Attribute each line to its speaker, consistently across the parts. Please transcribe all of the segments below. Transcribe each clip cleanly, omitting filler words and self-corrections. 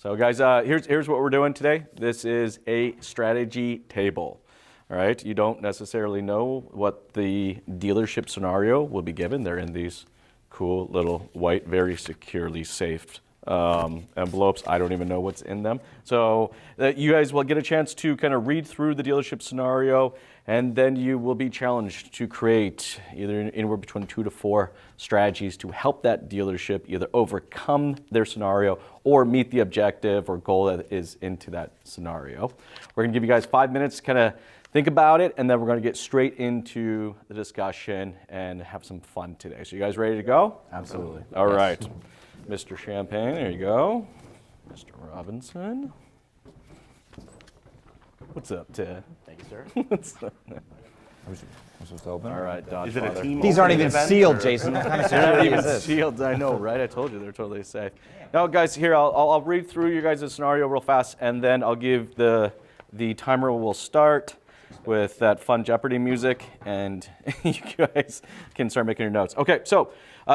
Speaker 1: So guys, here's what we're doing today. This is a strategy table. All right, you don't necessarily know what the dealership scenario will be given. They're in these cool little white, very securely safed envelopes. I don't even know what's in them. So you guys will get a chance to kind of read through the dealership scenario, and then you will be challenged to create either anywhere between 2 to 4 strategies to help that dealership either overcome their scenario or meet the objective or goal that is into that scenario. We're going to give you guys 5 minutes to kind of think about it, and then we're going to get straight into the discussion and have some fun today. So you guys ready to go?
Speaker 2: Absolutely.
Speaker 1: All right. Mr. Champagne, there you go. Mr. Robinson. What's up, Ted?
Speaker 2: Thank you, sir.
Speaker 1: What's up?
Speaker 2: I'm supposed to open.
Speaker 1: All right, Dodge.
Speaker 3: Is it a
Speaker 1: Father.
Speaker 3: team?
Speaker 2: These aren't
Speaker 3: opening
Speaker 2: even
Speaker 3: event,
Speaker 2: sealed,
Speaker 3: or-
Speaker 2: Jason. What kind of
Speaker 1: They're not
Speaker 2: security
Speaker 1: even
Speaker 2: is this?
Speaker 1: sealed. I know, right? I told you they're totally safe. Now, guys, here I'll read through you guys' scenario real fast, and then I'll give the timer will start with that fun Jeopardy music, and you guys can start making your notes. Okay, so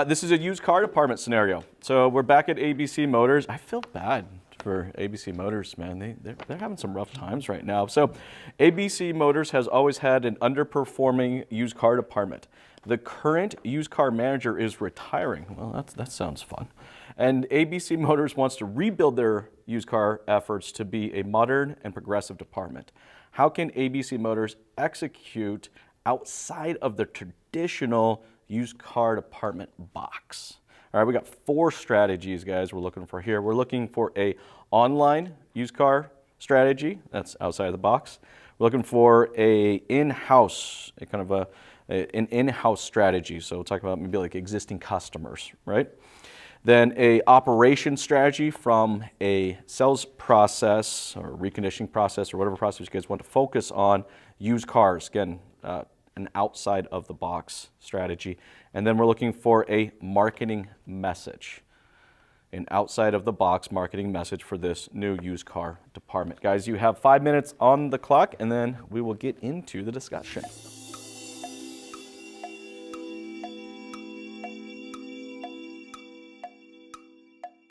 Speaker 1: this is a used car department scenario. So we're back at ABC Motors. I feel bad for ABC Motors, man. They're having some rough times right now. So ABC Motors has always had an underperforming used car department. The current used car manager is retiring. Well, that sounds fun. And ABC Motors wants to rebuild their used car efforts to be a modern and progressive department. How can ABC Motors execute outside of the traditional used car department box? All right, we got 4 strategies, guys, we're looking for here. We're looking for a online used car strategy. That's outside of the box. We're looking for a in-house, an in-house strategy. So we'll talk about maybe like existing customers, right? Then a operation strategy from a sales process or reconditioning process or whatever process you guys want to focus on used cars. Again, an outside of the box strategy. And then we're looking for a marketing message, an outside of the box marketing message for this new used car department. Guys, you have 5 minutes on the clock, and then we will get into the discussion.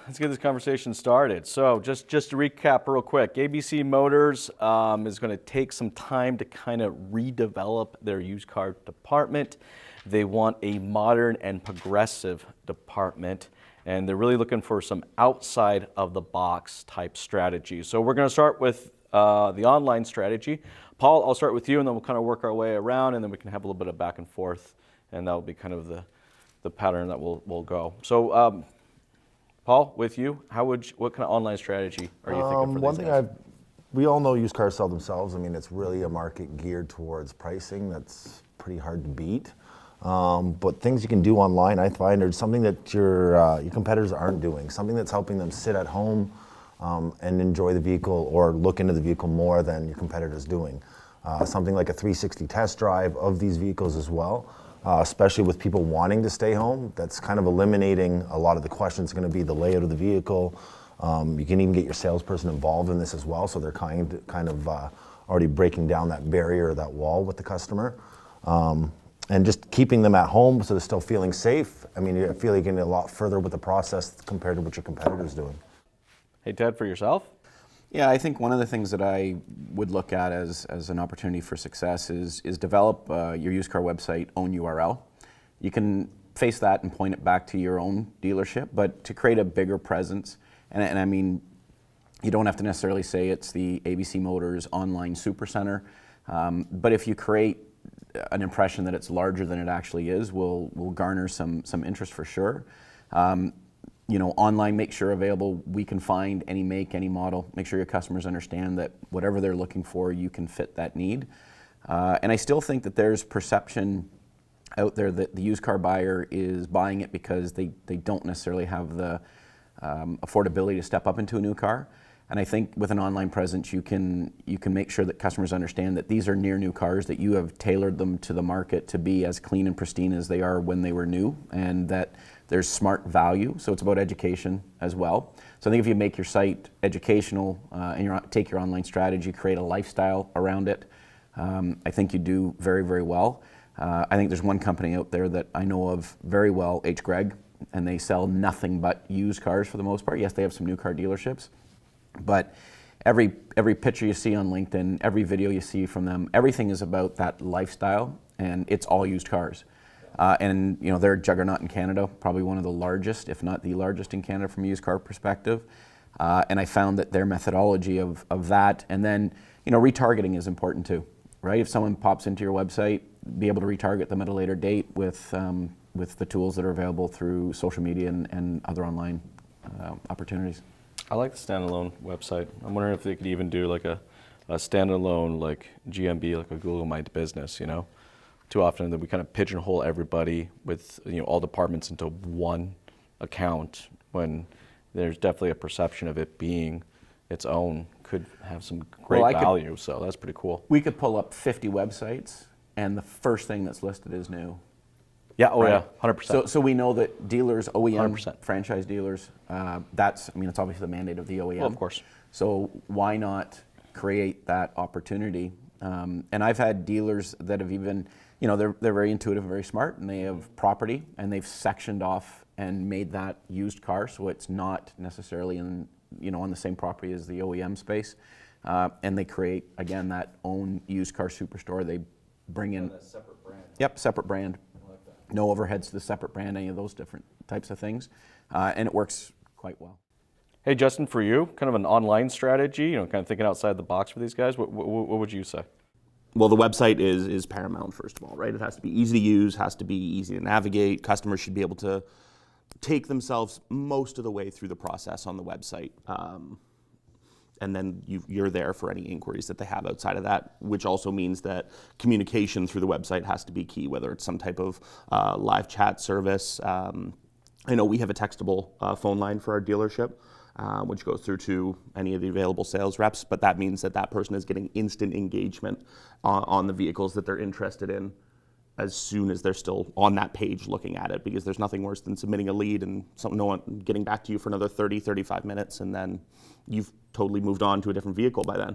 Speaker 1: Let's get this conversation started. So just to recap real quick, ABC Motors is going to take some time to kind of redevelop their used car department. They want a modern and progressive department, and they're really looking for some outside of the box type strategies. So we're going to start with the online strategy. Paul, I'll start with you, and then we'll kind of work our way around, and then we can have a little bit of back and forth, and that will be kind of the pattern that we'll go. So Paul, with you, what kind of online strategy are you thinking for
Speaker 4: One
Speaker 1: these
Speaker 4: thing
Speaker 1: guys?
Speaker 4: we all know used cars sell themselves. I mean, it's really a market geared towards pricing that's pretty hard to beat. But things you can do online, I find, are something that your competitors aren't doing, something that's helping them sit at home and enjoy the vehicle or look into the vehicle more than your competitor's doing. Something like a 360 test drive of these vehicles as well. Especially with people wanting to stay home, that's kind of eliminating a lot of the questions. Going to be the layout of the vehicle. You can even get your salesperson involved in this as well, so they're kind of already breaking down that barrier, that wall with the customer, and just keeping them at home so they're still feeling safe. I mean, I feel you're getting a lot further with the process compared to what your competitor's doing.
Speaker 1: Hey, Ted, for yourself?
Speaker 2: Yeah, I think one of the things that I would look at as an opportunity for success is develop your used car website own URL. You can face that and point it back to your own dealership, but to create a bigger presence, and I mean, you don't have to necessarily say it's the ABC Motors online supercenter, but if you create an impression that it's larger than it actually is, will garner some interest for sure. Online, make sure available, we can find any make, any model. Make sure your customers understand that whatever they're looking for, you can fit that need. And I still think that there's perception out there that the used car buyer is buying it because they don't necessarily have the affordability to step up into a new car. And I think with an online presence, you can make sure that customers understand that these are near new cars, that you have tailored them to the market to be as clean and pristine as they are when they were new, and that there's smart value. So it's about education as well. So I think if you make your site educational and take your online strategy, create a lifestyle around it, I think you do very, very well. I think there's one company out there that I know of very well, H. Gregg, and they sell nothing but used cars for the most part. Yes, they have some new car dealerships, But every picture you see on LinkedIn, every video you see from them, everything is about that lifestyle, and it's all used cars. And they're a juggernaut in Canada, probably one of the largest, if not the largest in Canada from a used car perspective. And I found that their methodology of that, and then retargeting is important too, right? If someone pops into your website, be able to retarget them at a later date with the tools that are available through social media and other online opportunities.
Speaker 1: I like the standalone website. I'm wondering if they could even do like a standalone like GMB, like a Google My Business, Too often that we kind of pigeonhole everybody with all departments into one account when there's definitely a perception of it being its own, could have some great value. So that's pretty cool.
Speaker 2: We could pull up 50 websites and the first thing that's listed is new.
Speaker 1: Yeah, oh
Speaker 2: right?
Speaker 1: yeah, 100%.
Speaker 2: So we know that dealers, OEM,
Speaker 1: 100%.
Speaker 2: franchise dealers, it's obviously the mandate of the OEM.
Speaker 1: Well, of course.
Speaker 2: So why not create that opportunity? And I've had dealers that have even, they're very intuitive and very smart, and they have property, and they've sectioned off and made that used car, so it's not necessarily on the same property as the OEM space. And they create, again, that own used car superstore. They bring in...
Speaker 1: a separate brand.
Speaker 2: Yep, separate brand. No overheads to the separate brand, any of those different types of things. And it works quite well.
Speaker 1: Hey, Justin, for you, kind of an online strategy, kind of thinking outside the box for these guys, what would you say?
Speaker 3: Well, the website is paramount, first of all, right? It has to be easy to use, has to be easy to navigate. Customers should be able to take themselves most of the way through the process on the website. And then you're there for any inquiries that they have outside of that, which also means that communication through the website has to be key, whether it's some type of live chat service. I know we have a textable phone line for our dealership, which goes through to any of the available sales reps, but that means that person is getting instant engagement on the vehicles that they're interested in as soon as they're still on that page looking at it, because there's nothing worse than submitting a lead and no one getting back to you for another 30, 35 minutes, and then you've totally moved on to a different vehicle by then.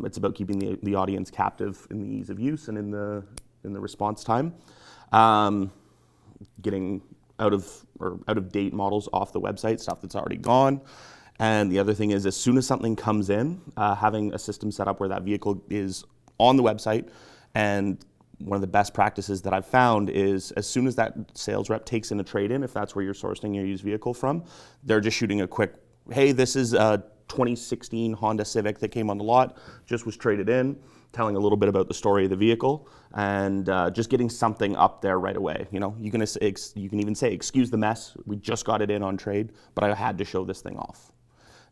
Speaker 3: It's about keeping the audience captive in the ease of use and in the response time. Getting out of date models off the website, stuff that's already gone. And the other thing is, as soon as something comes in, having a system set up where that vehicle is on the website. And one of the best practices that I've found is, as soon as that sales rep takes in a trade-in, if that's where you're sourcing your used vehicle from, they're just shooting a quick, hey, this is a 2016 Honda Civic that came on the lot, just was traded in, telling a little bit about the story of the vehicle, and just getting something up there right away. You can even say, excuse the mess, we just got it in on trade, but I had to show this thing off.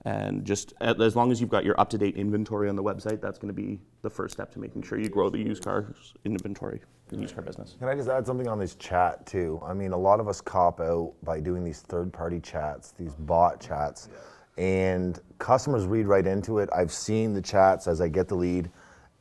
Speaker 3: And just as long as you've got your up-to-date inventory on the website, that's going to be the first step to making sure you grow the used cars inventory, the used car business.
Speaker 4: Can I just add something on this chat too? I mean, a lot of us cop out by doing these third-party chats, these bot chats, and customers read right into it. I've seen the chats as I get the lead,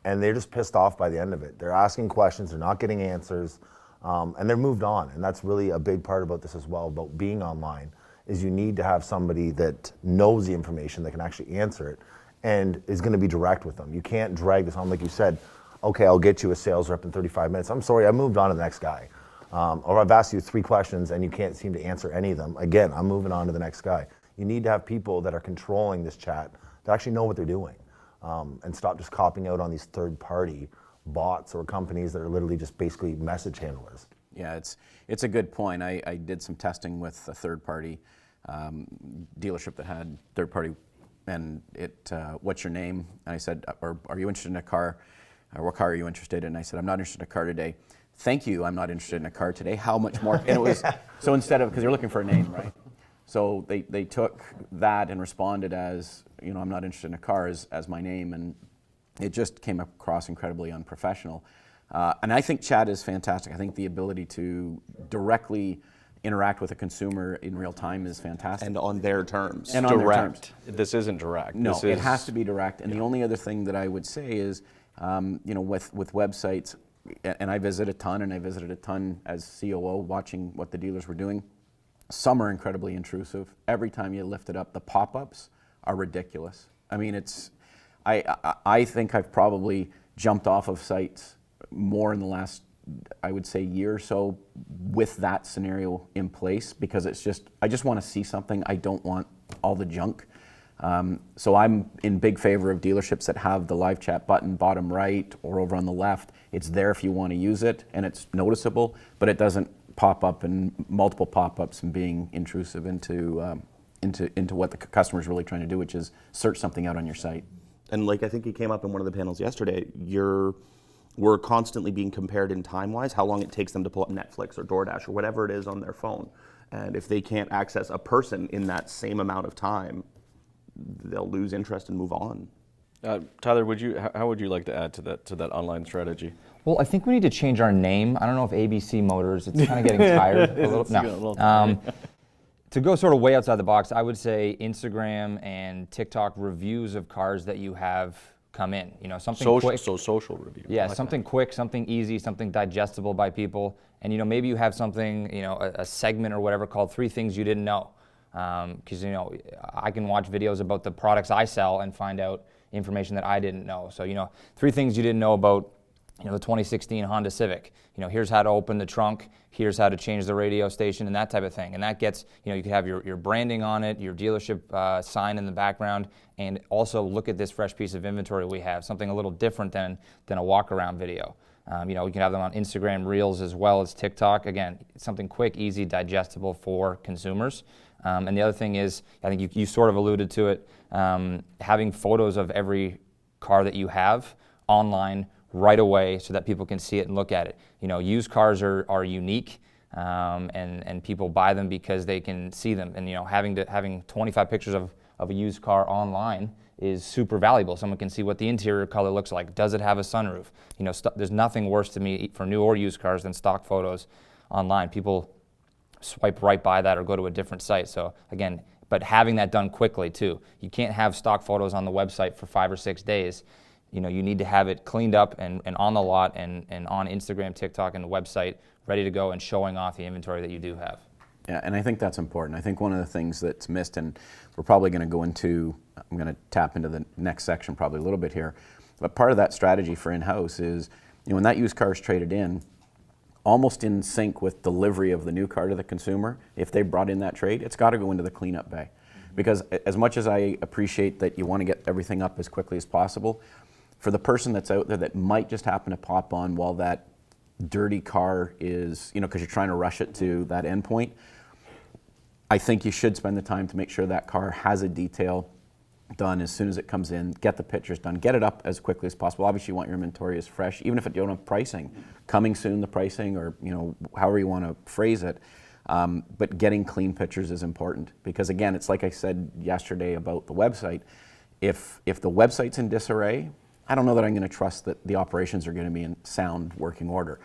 Speaker 4: and they're just pissed off by the end of it. They're asking questions, they're not getting answers, and they're moved on. And that's really a big part about this as well, about being online, is you need to have somebody that knows the information, that can actually answer it, and is going to be direct with them. You can't drag this on, like you said, okay, I'll get you a sales rep in 35 minutes. I'm sorry, I moved on to the next guy. Or I've asked you 3 questions and you can't seem to answer any of them. Again, I'm moving on to the next guy. You need to have people that are controlling this chat that actually know what they're doing, and stop just copying out on these third-party bots or companies that are literally just basically message handlers.
Speaker 2: Yeah, it's a good point. I did some testing with a third-party dealership that had third-party, and what's your name? And I said, or are you interested in a car? Or what car are you interested in? And I said, I'm not interested in a car today. Thank you, I'm not interested in a car today. How much more? And it was, so instead of, because you're looking for a name, right? So they took that and responded as, I'm not interested in a car as my name, and it just came across incredibly unprofessional. And I think chat is fantastic. I think the ability to directly interact with a consumer in real time is fantastic.
Speaker 3: And on their terms.
Speaker 2: And on their terms.
Speaker 1: This isn't direct.
Speaker 2: No, it has to be direct. And the only other thing that I would say is, with websites, and I visit a ton, and I visited a ton as COO watching what the dealers were doing. Some are incredibly intrusive. Every time you lift it up, the pop-ups are ridiculous. I mean, I think I've probably jumped off of sites more in the last, I would say, year or so with that scenario in place, because it's just, I just want to see something. I don't want all the junk. So I'm in big favor of dealerships that have the live chat button bottom right or over on the left. It's there if you want to use it, and it's noticeable, but it doesn't pop up in multiple pop-ups and being intrusive into what the customer is really trying to do, which is search something out on your site.
Speaker 3: And like I think it came up in one of the panels yesterday, we're constantly being compared in time-wise, how long it takes them to pull up Netflix or DoorDash or whatever it is on their phone. And if they can't access a person in that same amount of time, they'll lose interest and move on.
Speaker 1: Tyler, how would you like to add to that online strategy?
Speaker 5: Well, I think we need to change our name. I don't know if ABC Motors, it's kind of getting tired a little. No. To go sort of way outside the box, I would say Instagram and TikTok reviews of cars that you have come in. You know, something quick.
Speaker 1: So social review.
Speaker 5: Yeah, something quick, something easy, something digestible by people. And, you know, maybe you have something, you know, a segment or whatever called 3 Things You Didn't Know. Because, you know, I can watch videos about the products I sell and find out information that I didn't know. So, you know, 3 things you didn't know about, you know, the 2016 Honda Civic. You know, here's how to open the trunk, here's how to change the radio station, and that type of thing. And that gets, you know, you could have your branding on it, your dealership sign in the background, and also look at this fresh piece of inventory we have, something a little different than a walk-around video. You know, we can have them on Instagram Reels as well as TikTok. Again, something quick, easy, digestible for consumers. And the other thing is, I think you sort of alluded to it, having photos of every car that you have online right away so that people can see it and look at it. You know, used cars are unique, and people buy them because they can see them. And, you know, having 25 pictures of a used car online is super valuable. Someone can see what the interior color looks like. Does it have a sunroof? You know, there's nothing worse to me for new or used cars than stock photos online. People swipe right by that or go to a different site. So again, but having that done quickly too. You can't have stock photos on the website for 5 or 6 days. You know, you need to have it cleaned up and on the lot and on Instagram, TikTok, and the website, ready to go and showing off the inventory that you do have.
Speaker 2: Yeah, and I think that's important. I think one of the things that's missed, and we're probably going to go into, I'm going to tap into the next section probably a little bit here, but part of that strategy for in-house is, you know, when that used car is traded in, almost in sync with delivery of the new car to the consumer, if they brought in that trade, it's got to go into the cleanup bay. Because as much as I appreciate that you want to get everything up as quickly as possible, for the person that's out there that might just happen to pop on while that dirty car is, you know, because you're trying to rush it to that endpoint, I think you should spend the time to make sure that car has a detail done as soon as it comes in, get the pictures done, get it up as quickly as possible. Obviously you want your inventory as fresh, even if you don't have pricing. Coming soon, the pricing, or, you know, however you want to phrase it. But getting clean pictures is important because, again, it's like I said yesterday about the website. If the website's in disarray, I don't know that I'm going to trust that the operations are going to be in sound working order.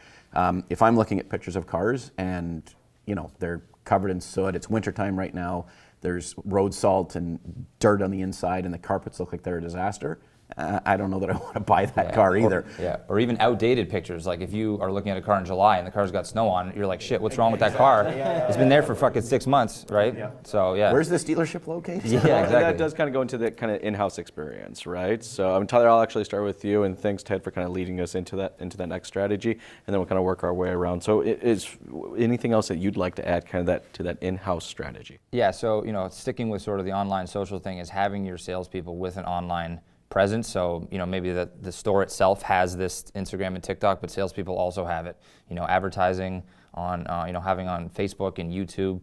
Speaker 2: If I'm looking at pictures of cars and, you know, they're covered in soot, it's wintertime right now, there's road salt and dirt on the inside and the carpets look like they're a disaster, I don't know that I want to buy that car either.
Speaker 5: Or even outdated pictures. Like if you are looking at a car in July and the car's got snow on, you're like, shit, what's wrong with that car? It's been there for fucking 6 months, right? So yeah.
Speaker 2: Where's this dealership located?
Speaker 5: Yeah, exactly.
Speaker 1: That does kind of go into the kind of in-house experience, right? So Tyler, I'll actually start with you, and thanks Ted for kind of leading us into that next strategy, and then we'll kind of work our way around. So is anything else that you'd like to add kind of to that in-house strategy?
Speaker 5: Yeah, so, you know, sticking with sort of the online social thing is having your salespeople with an online presence. So, you know, maybe the store itself has this Instagram and TikTok, but salespeople also have it. You know, advertising on, you know, having on Facebook and YouTube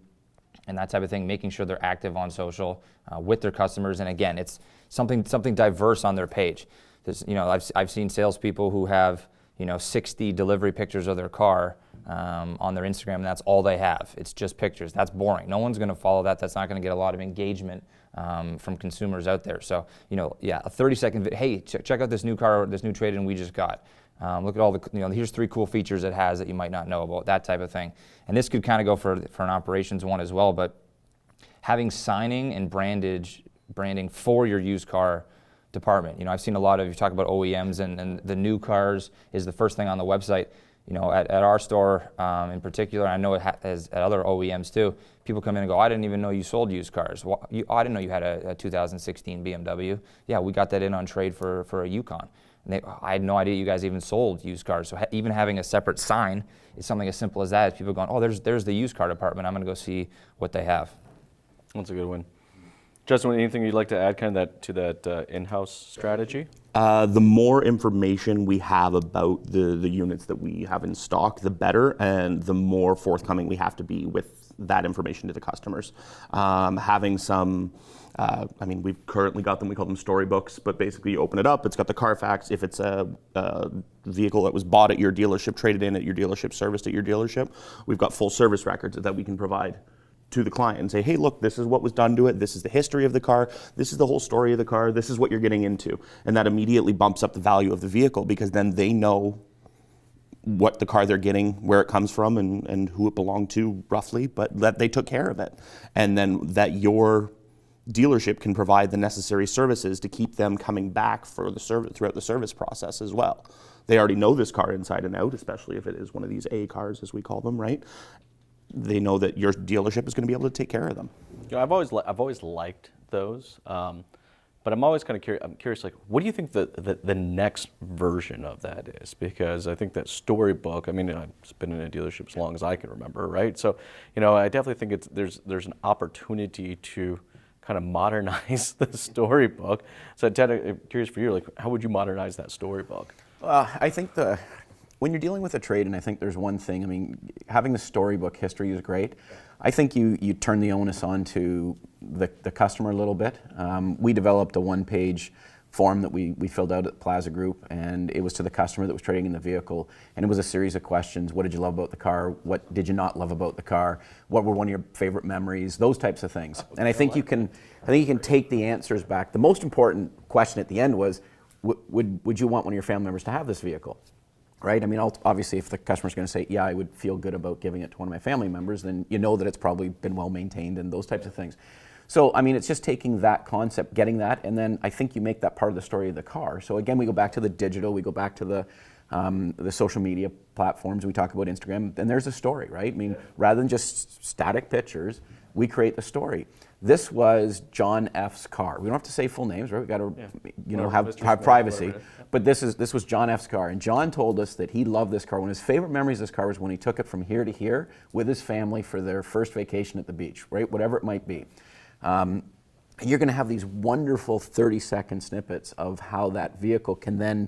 Speaker 5: and that type of thing, making sure they're active on social with their customers. And again, it's something diverse on their page. There's, you know, I've seen salespeople who have, you know, 60 delivery pictures of their car on their Instagram, and that's all they have. It's just pictures. That's boring. No one's going to follow that. That's not going to get a lot of engagement from consumers out there. So, you know, yeah, a 30-second video. Hey, check out this new car, this new trade-in we just got. Look at all the, you know, here's 3 cool features it has that you might not know about, that type of thing. And this could kind of go for an operations one as well, but having signing and branding for your used car department. You know, I've seen a lot of, you talk about OEMs and the new cars is the first thing on the website. You know, at our store in particular, I know it has at other OEMs too, people come in and go, I didn't even know you sold used cars. I didn't know you had a 2016 BMW. Yeah, we got that in on trade for a Yukon. And I had no idea you guys even sold used cars. So even having a separate sign is something as simple as that. Is people going, oh, there's the used car department. I'm going to go see what they have.
Speaker 1: That's a good one. Justin, anything you'd like to add kind of to that in-house strategy?
Speaker 3: The more information we have about the units that we have in stock, the better, and the more forthcoming we have to be with that information to the customers. Having some, we've currently got them, we call them storybooks, but basically you open it up, it's got the Carfax. If it's a vehicle that was bought at your dealership, traded in at your dealership, serviced at your dealership, we've got full service records that we can provide to the client and say, hey, look, this is what was done to it. This is the history of the car. This is the whole story of the car. This is what you're getting into. And that immediately bumps up the value of the vehicle, because then they know what the car they're getting, where it comes from, and who it belonged to roughly, but that they took care of it. And then that your dealership can provide the necessary services to keep them coming back for the service throughout the service process as well. They already know this car inside and out, especially if it is one of these A cars, as we call them, right? They know that your dealership is going to be able to take care of them.
Speaker 1: You know, I've always liked those, but I'm always kind of curious. I'm curious, like, what do you think the next version of that is? Because I think that storybook. I mean, I've been in a dealership as long as I can remember, right? So, you know, I definitely think there's an opportunity to kind of modernize the storybook. So, Ted, I'm curious for you, like, how would you modernize that storybook?
Speaker 2: I think when you're dealing with a trade, and I think there's one thing, I mean, having the storybook history is great. I think you turn the onus on to the customer a little bit. We developed a one-page form that we filled out at Plaza Group, and it was to the customer that was trading in the vehicle, and it was a series of questions. What did you love about the car? What did you not love about the car? What were one of your favorite memories? Those types of things. And I think you can take the answers back. The most important question at the end was, would you want one of your family members to have this vehicle? Right? I mean, obviously, if the customer's going to say, yeah, I would feel good about giving it to one of my family members, then you know that it's probably been well maintained and those types of things. So, I mean, it's just taking that concept, getting that, and then I think you make that part of the story of the car. So again, we go back to the digital, we go back to the social media platforms, we talk about Instagram, and there's a story, right? I mean, rather than just static pictures, we create the story. This was John F's car. We don't have to say full names, right? We've got to, have privacy. But this was John F's car, and John told us that he loved this car. One of his favorite memories of this car was when he took it from here to here with his family for their first vacation at the beach, right? Whatever it might be. You're going to have these wonderful 30-second snippets of how that vehicle can then,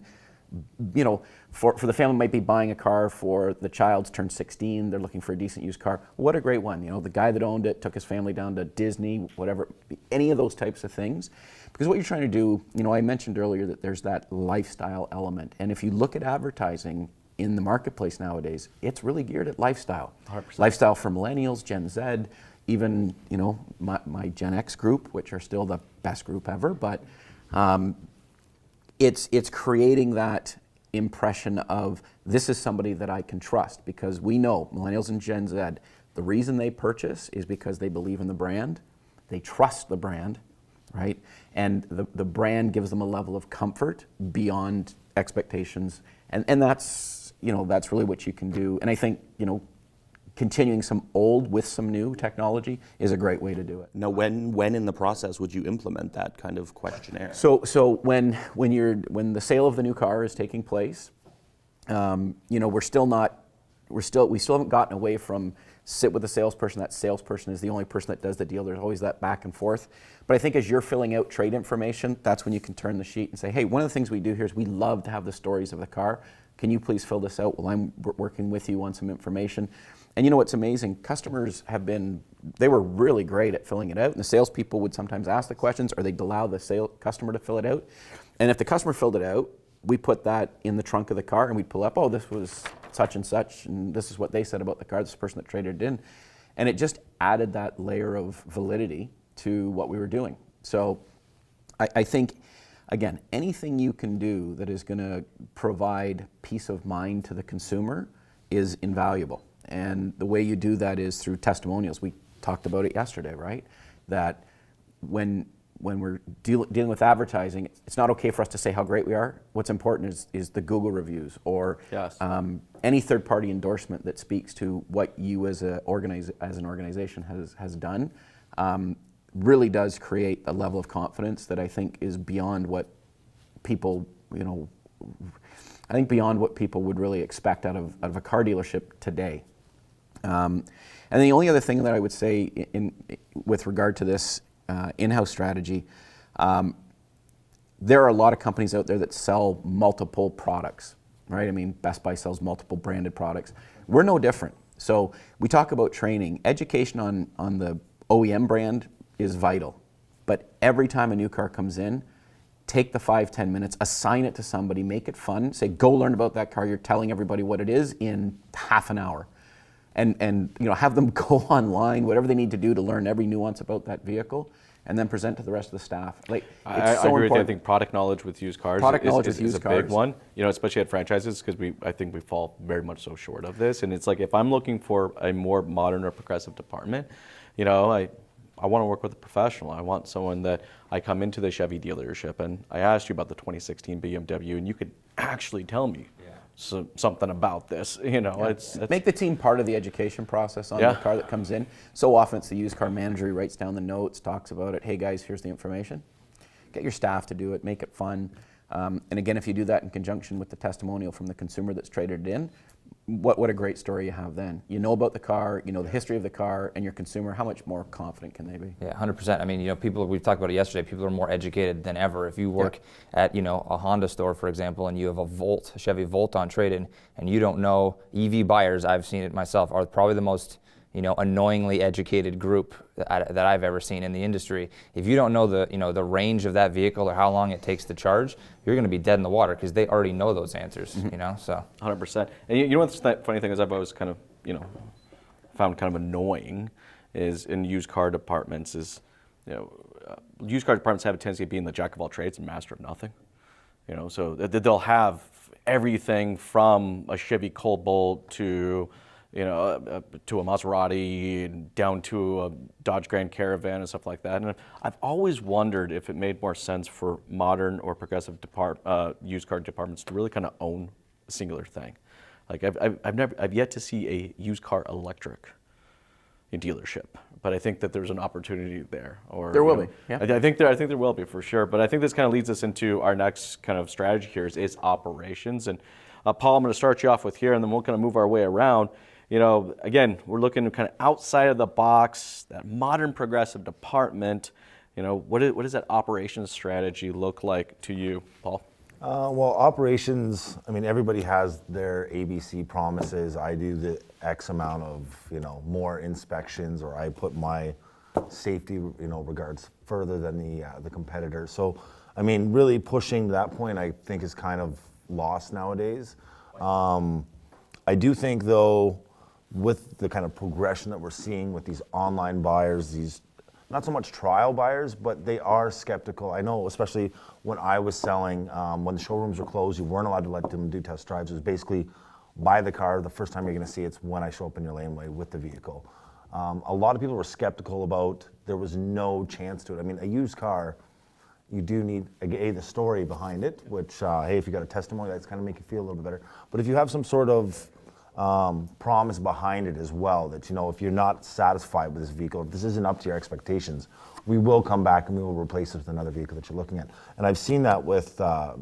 Speaker 2: you know, for the family might be buying a car for the child's turned 16, they're looking for a decent used car. What a great one. You know, the guy that owned it took his family down to Disney, whatever, any of those types of things. Because what you're trying to do, you know, I mentioned earlier that there's that lifestyle element. And if you look at advertising in the marketplace nowadays, it's really geared at lifestyle. 100%. Lifestyle for millennials, Gen Z, even, you know, my Gen X group, which are still the best group ever, but it's creating that impression of this is somebody that I can trust, because we know millennials and Gen Z, the reason they purchase is because they believe in the brand, they trust the brand, right? And the brand gives them a level of comfort beyond expectations, and that's, you know, that's really what you can do. And I think, you know, continuing some old with some new technology is a great way to do it.
Speaker 3: Now, when in the process would you implement that kind of questionnaire?
Speaker 2: So when the sale of the new car is taking place, you know, we still haven't gotten away from sit with the salesperson. That salesperson is the only person that does the deal. There's always that back and forth. But I think as you're filling out trade information, that's when you can turn the sheet and say, hey, one of the things we do here is we love to have the stories of the car. Can you please fill this out while I'm working with you on some information? And you know what's amazing? Customers they were really great at filling it out, and the salespeople would sometimes ask the questions, or they'd allow the customer to fill it out. And if the customer filled it out, we put that in the trunk of the car, and we'd pull up, oh, this was such, and this is what they said about the car, this person that traded it in. And it just added that layer of validity to what we were doing. So I think, again, anything you can do that is going to provide peace of mind to the consumer is invaluable. And the way you do that is through testimonials. We talked about it yesterday, right? That when we're dealing with advertising, it's not okay for us to say how great we are. What's important is the Google reviews, or
Speaker 1: yes.
Speaker 2: Any third-party endorsement that speaks to what you as an organization has done. Really does create a level of confidence that I think is beyond what people, you know, I think beyond what people would really expect out of a car dealership today. And the only other thing that I would say with regard to this in-house strategy. There are a lot of companies out there that sell multiple products, right? I mean, Best Buy sells multiple branded products. We're no different. So we talk about training. Education on the OEM brand is vital. But every time a new car comes in, take the 5-10 minutes, assign it to somebody, make it fun, say, go learn about that car. You're telling everybody what it is in half an hour. And have them go online, whatever they need to do to learn every nuance about that vehicle, and then present to the rest of the staff. Like,
Speaker 1: I agree with you. I think product knowledge with used cars is a big one, especially at franchises, because I think we fall very much so short of this. And it's like, if I'm looking for a more modern or progressive department, I want to work with a professional. I want someone that I come into the Chevy dealership and I asked you about the 2016 BMW and you could actually tell me something about this. It's
Speaker 2: make the team part of the education process on the car that comes in. So often it's the used car manager who writes down the notes, talks about it. Hey guys, here's the information. Get your staff to do it, make it fun. And again, if you do that in conjunction with the testimonial from the consumer that's traded it in, what a great story you have then. You know about the car, you know the history of the car, and your consumer, how much more confident can they be?
Speaker 5: Yeah, 100%. I mean, people, we've talked about it yesterday, people are more educated than ever. If you work at, a Honda store, for example, and you have a Chevy Volt on trade-in, and you don't know, EV buyers, I've seen it myself, are probably the most annoyingly educated group that I've ever seen in the industry. If you don't know the range of that vehicle or how long it takes to charge, you're going to be dead in the water because they already know those answers. So
Speaker 1: 100%. And you know what's the funny thing is, I've always kind of found kind of annoying is in used car departments is used car departments have a tendency of being the jack of all trades and master of nothing. So they'll have everything from a Chevy Cobalt to to a Maserati, down to a Dodge Grand Caravan and stuff like that. And I've always wondered if it made more sense for modern or progressive used car departments to really kind of own a singular thing. Like I've yet to see a used car electric dealership, but I think that there's an opportunity there. Or
Speaker 2: there will be. Yeah.
Speaker 1: I think there will be for sure. But I think this kind of leads us into our next kind of strategy here is operations. And Paul, I'm going to start you off with here, and then we'll kind of move our way around. Again, we're looking kind of outside of the box, that modern progressive department. What does that operations strategy look like to you, Paul?
Speaker 4: Well, operations, I mean, everybody has their ABC promises. I do the X amount of, more inspections, or I put my safety, regards further than the competitor. So, I mean, really pushing to that point, I think is kind of lost nowadays. I do think, though, with the kind of progression that we're seeing with these online buyers, these not so much trial buyers, but they are skeptical. I know, especially when I was selling, when the showrooms were closed, you weren't allowed to let them do test drives. It was basically buy the car. The first time you're going to see it's when I show up in your laneway with the vehicle. A lot of people were skeptical about there was no chance to it. I mean, a used car, you do need the story behind it, which hey, if you got a testimony, that's kind of make you feel a little bit better. But if you have some sort of promise behind it as well, that if you're not satisfied with this vehicle, if this isn't up to your expectations, we will come back and we will replace it with another vehicle that you're looking at. And I've seen that with a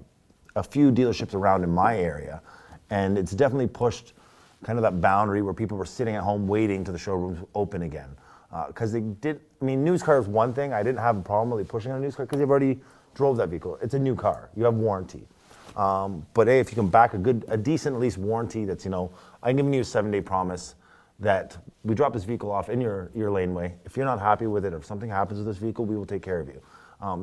Speaker 4: few dealerships around in my area, and it's definitely pushed kind of that boundary where people were sitting at home waiting till the showrooms open again. Because they did, I mean, news car is one thing. I didn't have a problem really pushing on a news car because they've already drove that vehicle. It's a new car. You have warranty. But hey, if you can back a decent at least warranty that's, I'm giving you a 7-day promise that we drop this vehicle off in your laneway. If you're not happy with it, or if something happens with this vehicle, we will take care of you.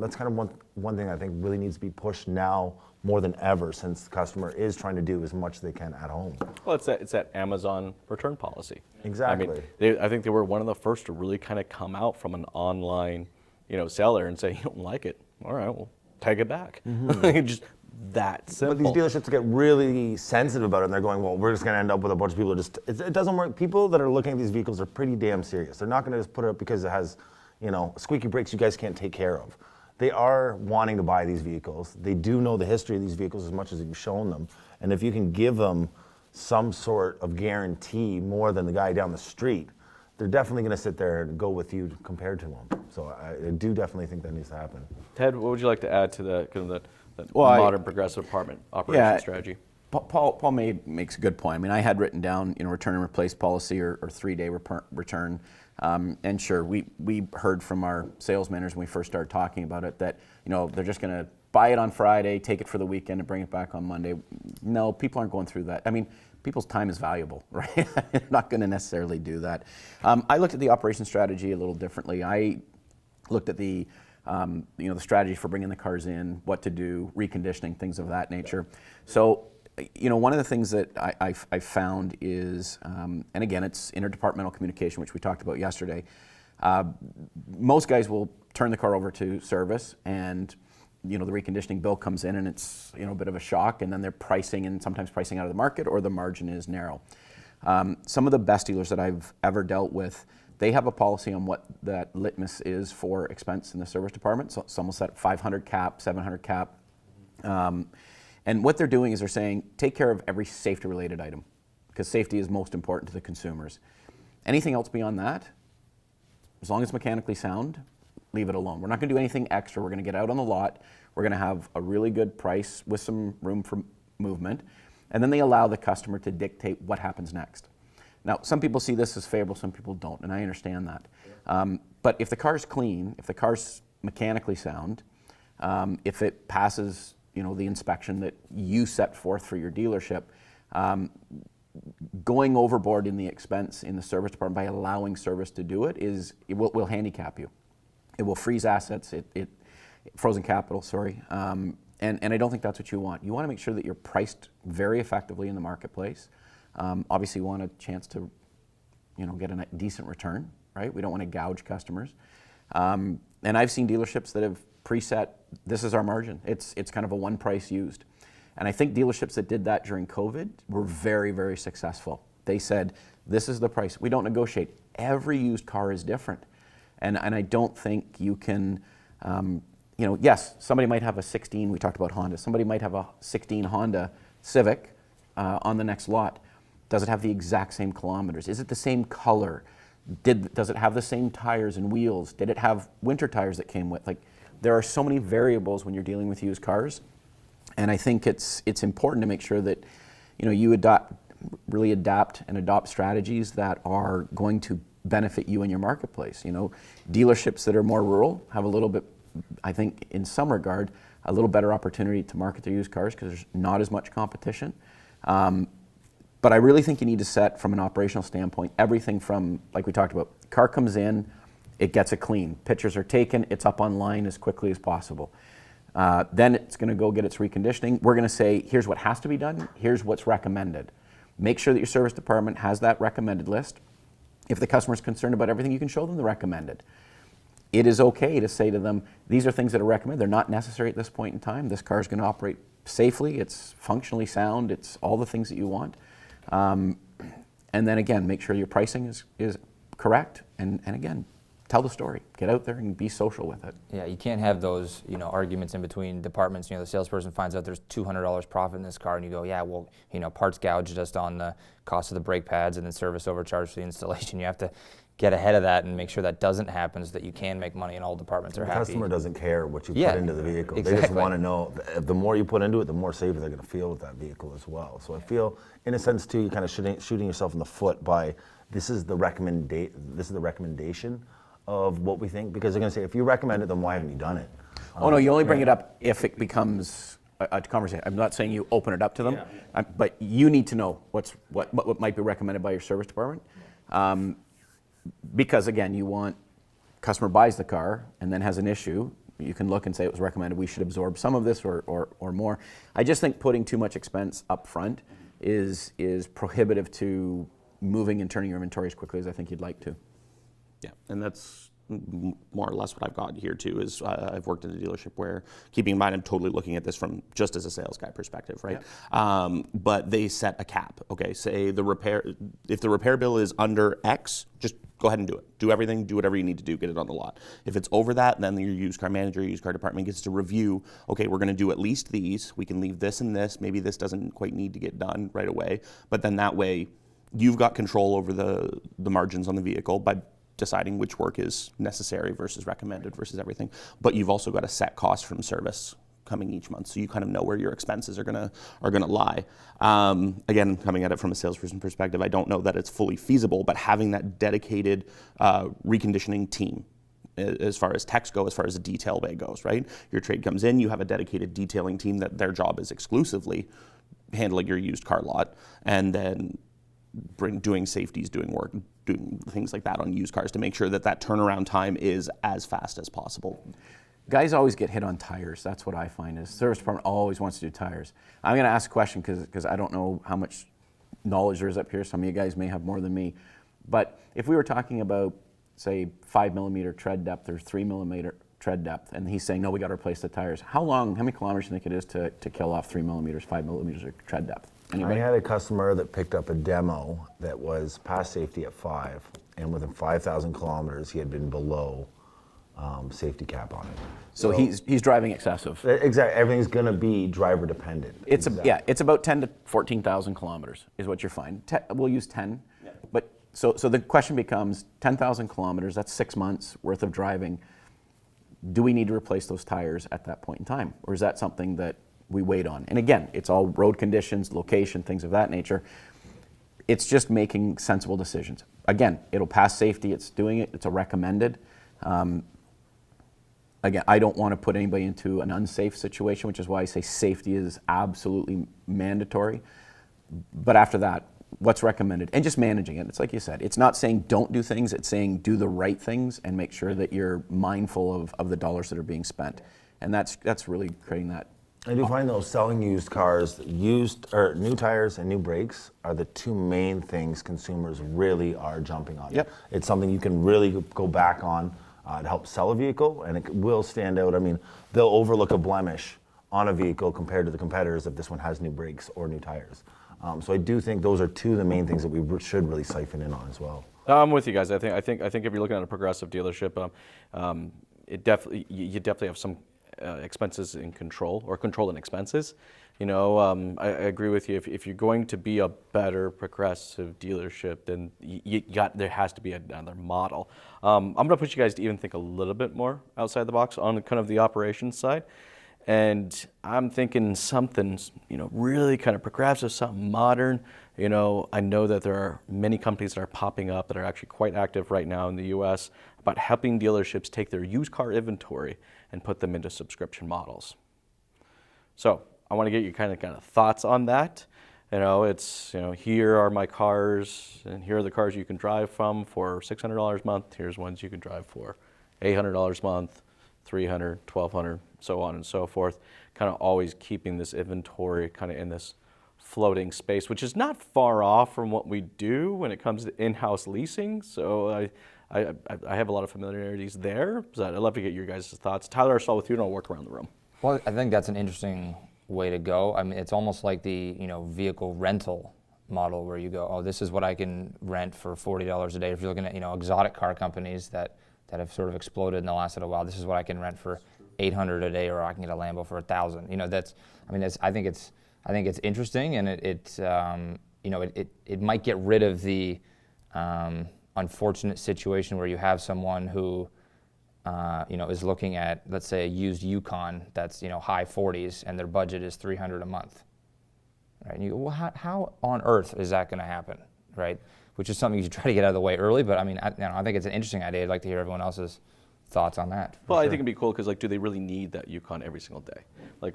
Speaker 4: That's kind of one thing I think really needs to be pushed now more than ever, since the customer is trying to do as much as they can at home.
Speaker 1: Well, it's that Amazon return policy.
Speaker 4: Exactly.
Speaker 1: I think they were one of the first to really kind of come out from an online, seller and say, you don't like it, all right, well, take it back. Just that simple.
Speaker 4: But these dealerships get really sensitive about it, and they're going, well, we're just going to end up with a bunch of people it doesn't work. People that are looking at these vehicles are pretty damn serious. They're not going to just put it up because it has, squeaky brakes you guys can't take care of. They are wanting to buy these vehicles. They do know the history of these vehicles as much as you've shown them. And if you can give them some sort of guarantee more than the guy down the street, they're definitely going to sit there and go with you compared to them. So I do definitely think that needs to happen.
Speaker 1: Ted, what would you like to add to the modern progressive department operation strategy?
Speaker 2: Paul makes a good point. I mean, I had written down, return and replace policy or 3-day return. And sure, we heard from our sales managers when we first started talking about it that, they're just going to buy it on Friday, take it for the weekend, and bring it back on Monday. No, people aren't going through that. I mean, people's time is valuable, right? They're not going to necessarily do that. I looked at the operation strategy a little differently. I looked at the the strategy for bringing the cars in, what to do, reconditioning, things of that nature. So, one of the things that I found is, and again, it's interdepartmental communication, which we talked about yesterday. Most guys will turn the car over to service, and the reconditioning bill comes in, and it's a bit of a shock, and then they're pricing, and sometimes pricing out of the market, or the margin is narrow. Some of the best dealers that I've ever dealt with, they have a policy on what that litmus is for expense in the service department. So some will set 500 cap, 700 cap. And what they're doing is they're saying, take care of every safety-related item, because safety is most important to the consumers. Anything else beyond that, as long as it's mechanically sound, leave it alone. We're not going to do anything extra. We're going to get out on the lot. We're going to have a really good price with some room for movement. And then they allow the customer to dictate what happens next. Now, some people see this as favorable, some people don't, and I understand that. But if the car's clean, if the car's mechanically sound, if it passes the inspection that you set forth for your dealership, going overboard in the expense in the service department by allowing service to do it will handicap you. It will freeze assets, frozen capital, sorry. And I don't think that's what you want. You want to make sure that you're priced very effectively in the marketplace. Obviously, you want a chance to, get a decent return, right? We don't want to gouge customers. And I've seen dealerships that have preset, this is our margin. It's kind of a one price used. And I think dealerships that did that during COVID were very, very successful. They said, this is the price. We don't negotiate. Every used car is different. And I don't think you can, yes, somebody might have a 16, we talked about Honda, somebody might have a 16 Honda Civic on the next lot. Does it have the exact same kilometers? Is it the same color? Does it have the same tires and wheels? Did it have winter tires that came with? There are so many variables when you're dealing with used cars. And I think it's important to make sure that, you really adapt and adopt strategies that are going to benefit you in your marketplace. Dealerships that are more rural have a little bit, I think, in some regard, a little better opportunity to market their used cars because there's not as much competition. But I really think you need to set, from an operational standpoint, everything from, like we talked about, car comes in, it gets it clean. Pictures are taken, it's up online as quickly as possible. Then it's going to go get its reconditioning. We're going to say, here's what has to be done, here's what's recommended. Make sure that your service department has that recommended list. If the customer's concerned about everything, you can show them the recommended. It is okay to say to them, these are things that are recommended. They're not necessary at this point in time. This car is going to operate safely. It's functionally sound. It's all the things that you want. And then again, make sure your pricing is correct. And again, tell the story. Get out there and be social with it.
Speaker 5: Yeah, you can't have those, arguments in between departments. The salesperson finds out there's $200 profit in this car, and you go, yeah, well, parts gouged just on the cost of the brake pads, and then service overcharge for the installation. You have to get ahead of that and make sure that doesn't happen so that you can make money and all departments are happy.
Speaker 4: The customer doesn't care what you put into the vehicle.
Speaker 5: Exactly.
Speaker 4: They just want to know, the more you put into it, the more safer they're going to feel with that vehicle as well. So I feel, in a sense, too, you're kind of shooting yourself in the foot by, this is the recommendation of what we think, because they're going to say, if you recommend it, then why haven't you done it?
Speaker 2: Oh no, you only bring it up if it becomes a conversation. I'm not saying you open it up to them, but you need to know what might be recommended by your service department. Because again, you want, customer buys the car and then has an issue, you can look and say it was recommended, we should absorb some of this or more. I just think putting too much expense up front is prohibitive to moving and turning your inventory as quickly as I think you'd like to.
Speaker 3: Yeah, and that's more or less what I've got here too. Is I've worked in a dealership where, keeping in mind, I'm totally looking at this from just as a sales guy perspective, right? Yeah. But they set a cap. Okay, say if the repair bill is under X, just go ahead and do it. Do everything, do whatever you need to do, get it on the lot. If it's over that, then your used car manager, used car department gets to review, okay, we're gonna do at least these, we can leave this and this, maybe this doesn't quite need to get done right away, but then that way, you've got control over the margins on the vehicle by deciding which work is necessary versus recommended versus everything. But you've also got a set cost from service coming each month, so you kind of know where your expenses are gonna lie. Again, coming at it from a salesperson perspective, I don't know that it's fully feasible, but having that dedicated reconditioning team, as far as techs go, as far as the detail bay goes, right? Your trade comes in, you have a dedicated detailing team that their job is exclusively handling your used car lot, and then doing safeties, doing work, doing things like that on used cars to make sure that that turnaround time is as fast as possible.
Speaker 2: Guys always get hit on tires. That's what I find is service department always wants to do tires. I'm going to ask a question because I don't know how much knowledge there is up here. Some of you guys may have more than me. But if we were talking about, say, 5 millimeter tread depth or 3 millimeter tread depth, and he's saying, no, we got to replace the tires. How many kilometers do you think it is to kill off 3 millimeters, 5 millimeters of tread depth? Anybody?
Speaker 4: I had a customer that picked up a demo that was past safety at 5, and within 5,000 kilometers, he had been below safety cap on it.
Speaker 2: So he's driving excessive.
Speaker 4: Exactly. Everything's going to be driver dependent.
Speaker 2: It's it's about 10 to 14,000 kilometers is what you're finding. We'll use 10. Yeah. But so the question becomes 10,000 kilometers. That's 6 months worth of driving. Do we need to replace those tires at that point in time, or is that something that we wait on? And again, it's all road conditions, location, things of that nature. It's just making sensible decisions. Again, it'll pass safety. It's doing it. It's a recommended. Again, I don't want to put anybody into an unsafe situation, which is why I say safety is absolutely mandatory. But after that, what's recommended? And just managing it. It's like you said, it's not saying don't do things, it's saying do the right things and make sure that you're mindful of the dollars that are being spent. And that's really creating that.
Speaker 4: I do find those selling used cars, new tires and new brakes are the two main things consumers really are jumping on.
Speaker 2: Yep.
Speaker 4: It's something you can really go back on to help sell a vehicle, and it will stand out. I mean, they'll overlook a blemish on a vehicle compared to the competitors if this one has new brakes or new tires. So I do think those are two of the main things that we should really siphon in on as well.
Speaker 1: I'm with you guys. I think if you're looking at a progressive dealership, you definitely have some expenses in control, or control in expenses. You know, I agree with you. If you're going to be a better progressive dealership, then there has to be another model. I'm going to push you guys to even think a little bit more outside the box on kind of the operations side. And I'm thinking something, really kind of progressive, something modern. I know that there are many companies that are popping up that are actually quite active right now in the U.S. about helping dealerships take their used car inventory and put them into subscription models. So I want to get your kind of thoughts on that. It's, here are my cars, and here are the cars you can drive from for $600 a month. Here's ones you can drive for $800 a month, $300, $1,200, so on and so forth. Kind of always keeping this inventory kind of in this floating space, which is not far off from what we do when it comes to in-house leasing. So I have a lot of familiarities there. So I'd love to get your guys' thoughts. Tyler, I'll start with you, and I'll work around the room.
Speaker 5: Well, I think that's an interesting way to go. I mean, it's almost like the vehicle rental model where you go, oh, this is what I can rent for $40 a day. If you're looking at exotic car companies that have sort of exploded in the last little while, this is what I can rent for $800 a day, or I can get a Lambo for $1,000. I think it's interesting, and it might get rid of the unfortunate situation where you have someone who is looking at, let's say, a used Yukon that's high 40s and their budget is $300 a month, right? And you go, well, how on earth is that going to happen, right? Which is something you should try to get out of the way early. But I think it's an interesting idea. I'd like to hear everyone else's thoughts on that.
Speaker 1: Well, sure. I think it'd be cool because, do they really need that Yukon every single day?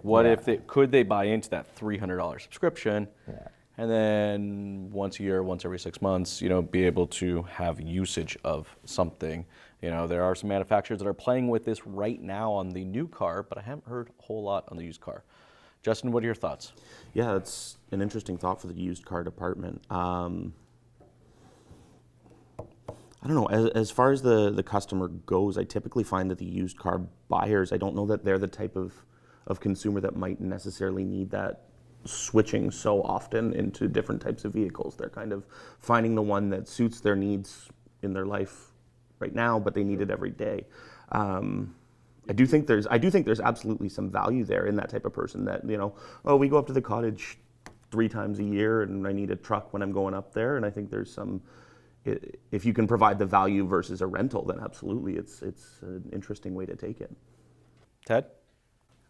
Speaker 1: What if could they buy into that $300 subscription? Yeah. And then once a year, once every 6 months, be able to have usage of something. There are some manufacturers that are playing with this right now on the new car, but I haven't heard a whole lot on the used car. Justin, what are your thoughts?
Speaker 3: Yeah, it's an interesting thought for the used car department. I don't know, as far as the customer goes, I typically find that the used car buyers, I don't know that they're the type of consumer that might necessarily need that switching so often into different types of vehicles. They're kind of finding the one that suits their needs in their life right now, but they need it every day. I do think there's absolutely some value there in that type of person that, we go up to the cottage 3 times a year and I need a truck when I'm going up there. And I think there's some, if you can provide the value versus a rental, then absolutely it's an interesting way to take it.
Speaker 1: Ted?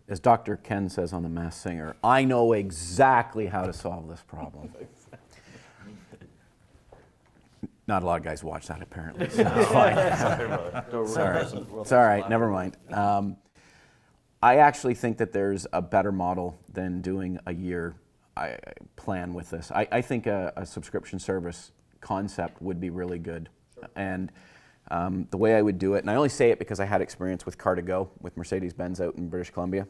Speaker 2: as Dr. Ken says on The Masked Singer, I know exactly how to solve this problem. Not a lot of guys watch that, apparently. So it's fine. It's all right. Never mind. I actually think that there's a better model than doing a year plan with this. I think a subscription service concept would be really good. And the way I would do it, and I only say it because I had experience with Car2Go with Mercedes-Benz out in British Columbia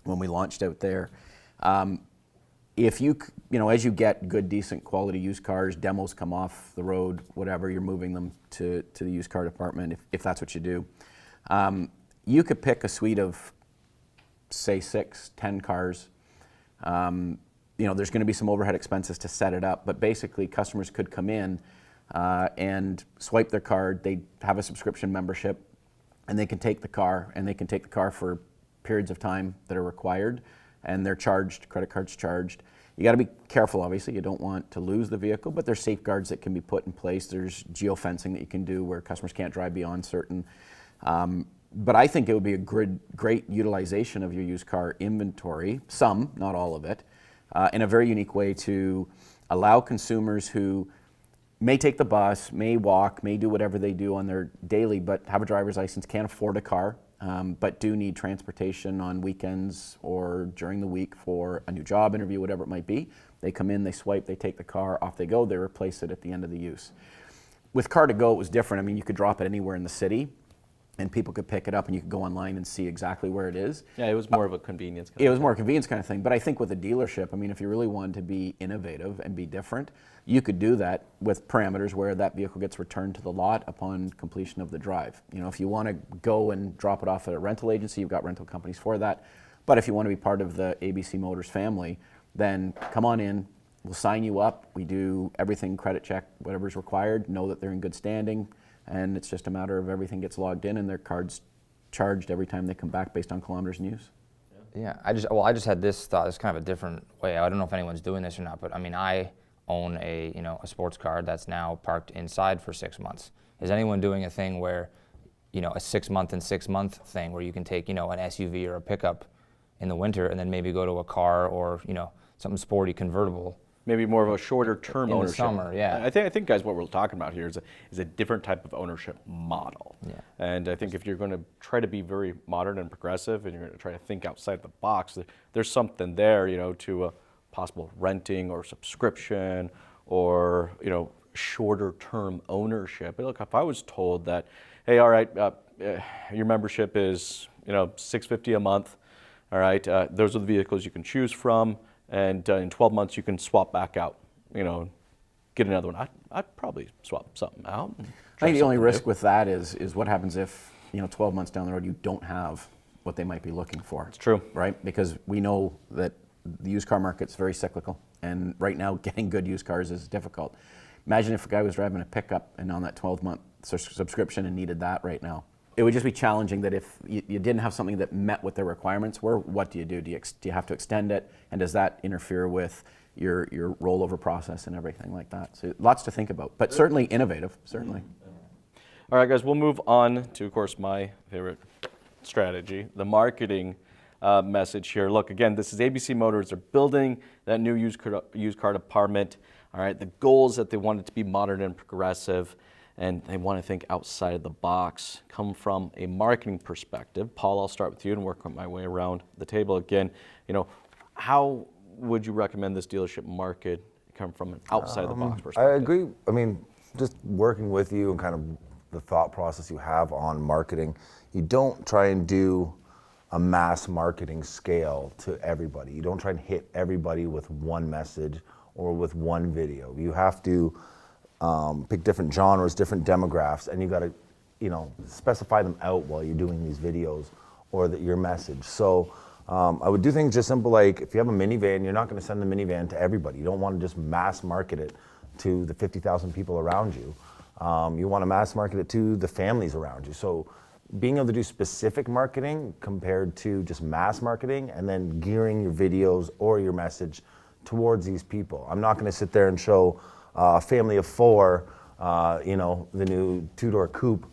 Speaker 2: when we launched out there. If you know, as you get good, decent quality used cars, demos come off the road, whatever, you're moving them to the used car department, if that's what you do. You could pick a suite of, say, 6, 10 cars. You know, there's going to be some overhead expenses to set it up, but basically customers could come in and swipe their card. They have a subscription membership, and they can take the car, and they can take the car for periods of time that are required, and they're charged, credit cards charged. You got to be careful, obviously. You don't want to lose the vehicle, but there's safeguards that can be put in place. There's geofencing that you can do where customers can't drive beyond certain. But I think it would be a great utilization of your used car inventory, some, not all of it, in a very unique way to allow consumers who may take the bus, may walk, may do whatever they do on their daily, but have a driver's license, can't afford a car, but do need transportation on weekends or during the week for a new job interview, whatever it might be. They come in, they swipe, they take the car, off they go, they replace it at the end of the use. With Car2Go, it was different. I mean, you could drop it anywhere in the city, and people could pick it up, and you could go online and see exactly where it is.
Speaker 1: Yeah, it was more of a convenience.
Speaker 2: It was more a convenience kind of thing. But I think with a dealership, I mean, if you really wanted to be innovative and be different, you could do that with parameters where that vehicle gets returned to the lot upon completion of the drive. You know, if you want to go and drop it off at a rental agency, you've got rental companies for that. But if you want to be part of the ABC Motors family, then come on in. We'll sign you up. We do everything, credit check, whatever's required, know that they're in good standing. And it's just a matter of everything gets logged in and their card's charged every time they come back based on kilometers in use.
Speaker 5: Yeah, I just had this thought. It's kind of a different way. I don't know if anyone's doing this or not, but I mean, I own a sports car that's now parked inside for 6 months. Is anyone doing a thing where, a 6 month and 6 month thing where you can take, an SUV or a pickup in the winter and then maybe go to a car or, something sporty convertible?
Speaker 1: Maybe more of a shorter term
Speaker 5: in
Speaker 1: ownership.
Speaker 5: The summer, yeah.
Speaker 1: I think, guys, what we're talking about here is a different type of ownership model.
Speaker 5: Yeah.
Speaker 1: And I think if you're going to try to be very modern and progressive, and you're going to try to think outside the box, there's something there, to a possible renting or subscription or shorter term ownership. But look, if I was told that, hey, all right, your membership is $650 a month, all right, those are the vehicles you can choose from. And in 12 months, you can swap back out, get another one. I'd probably swap something out.
Speaker 2: I think the only risk with that is what happens if, 12 months down the road, you don't have what they might be looking for.
Speaker 1: It's true.
Speaker 2: Right? Because we know that the used car market's very cyclical. And right now, getting good used cars is difficult. Imagine if a guy was driving a pickup and on that 12-month subscription and needed that right now. It would just be challenging that if you didn't have something that met what their requirements were, what do you do? Do you have to extend it? And does that interfere with your rollover process and everything like that? So lots to think about, but certainly innovative, certainly.
Speaker 1: All right, guys, we'll move on to, of course, my favorite strategy, the marketing message here. Look, again, this is ABC Motors. They're building that new used car department. All right, the goal is that they want it to be modern and progressive, and they want to think outside of the box, come from a marketing perspective. Paul, I'll start with you and work my way around the table again. How would you recommend this dealership market come from an outside the box perspective?
Speaker 4: I agree. I mean, just working with you and kind of the thought process you have on marketing, you don't try and do a mass marketing scale to everybody. You don't try and hit everybody with one message or with one video. You have to pick different genres, different demographics, and you got to, specify them out while you're doing these videos or your message. So I would do things just simple like if you have a minivan, you're not going to send the minivan to everybody. You don't want to just mass market it to the 50,000 people around you. You want to mass market it to the families around you. So being able to do specific marketing compared to just mass marketing and then gearing your videos or your message towards these people. I'm not going to sit there and show a family of 4, the new 2-door coupe